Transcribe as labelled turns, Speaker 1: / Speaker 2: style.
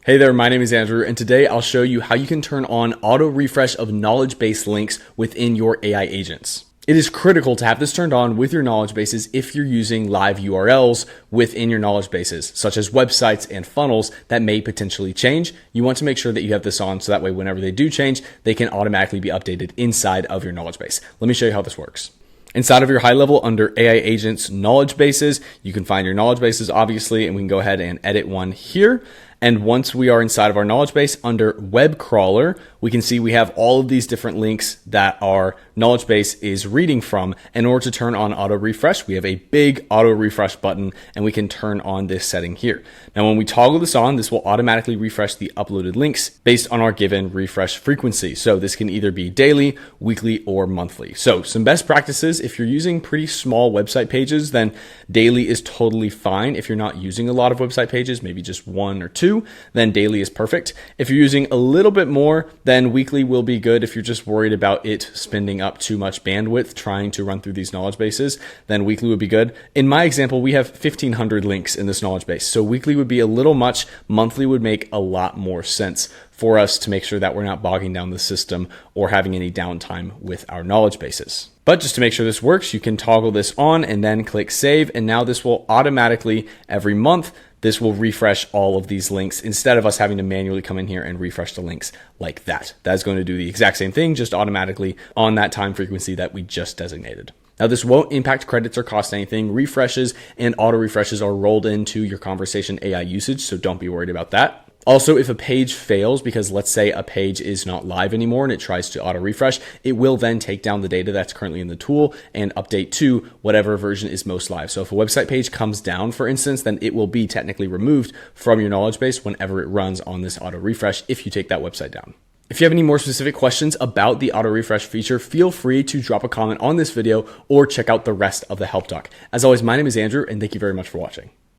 Speaker 1: Hey there, my name is Andrew, and today I'll show you how you can turn on auto refresh of knowledge base links within your AI agents. It is critical to have this turned on with your knowledge bases if you're using live URLs within your knowledge bases, such as websites and funnels that may potentially change. You want to make sure that you have this on so that way whenever they do change, they can automatically be updated inside of your knowledge base. Let me show you how this works. Inside of your HighLevel under AI agents knowledge bases, you can find your knowledge bases obviously, and we can go ahead and edit one here. And once we are inside of our knowledge base under web crawler, we can see we have all of these different links that our knowledge base is reading from. In order to turn on auto refresh, we have a big auto refresh button and we can turn on this setting here. Now, when we toggle this on, this will automatically refresh the uploaded links based on our given refresh frequency. So this can either be daily, weekly, or monthly. So some best practices, if you're using pretty small website pages, then daily is totally fine. If you're not using a lot of website pages, maybe just one or two, then daily is perfect. If you're using a little bit more, then weekly will be good. If you're just worried about it spending up too much bandwidth trying to run through these knowledge bases, then weekly would be good. In my example, we have 1,500 links in this knowledge base, so weekly would be a little much. Monthly would make a lot more sense for us to make sure that we're not bogging down the system or having any downtime with our knowledge bases. But just to make sure this works, you can toggle this on and then click save, and now this will automatically every month this will refresh all of these links instead of us having to manually come in here and refresh the links like that. That's going to do the exact same thing, just automatically on that time frequency that we just designated. Now, this won't impact credits or cost anything. Refreshes and auto refreshes are rolled into your conversation AI usage, so don't be worried about that. Also, if a page fails, because let's say a page is not live anymore and it tries to auto refresh, it will then take down the data that's currently in the tool and update to whatever version is most live. So if a website page comes down, for instance, then it will be technically removed from your knowledge base whenever it runs on this auto refresh if you take that website down. If you have any more specific questions about the auto refresh feature, feel free to drop a comment on this video or check out the rest of the help doc. As always, my name is Andrew, and thank you very much for watching.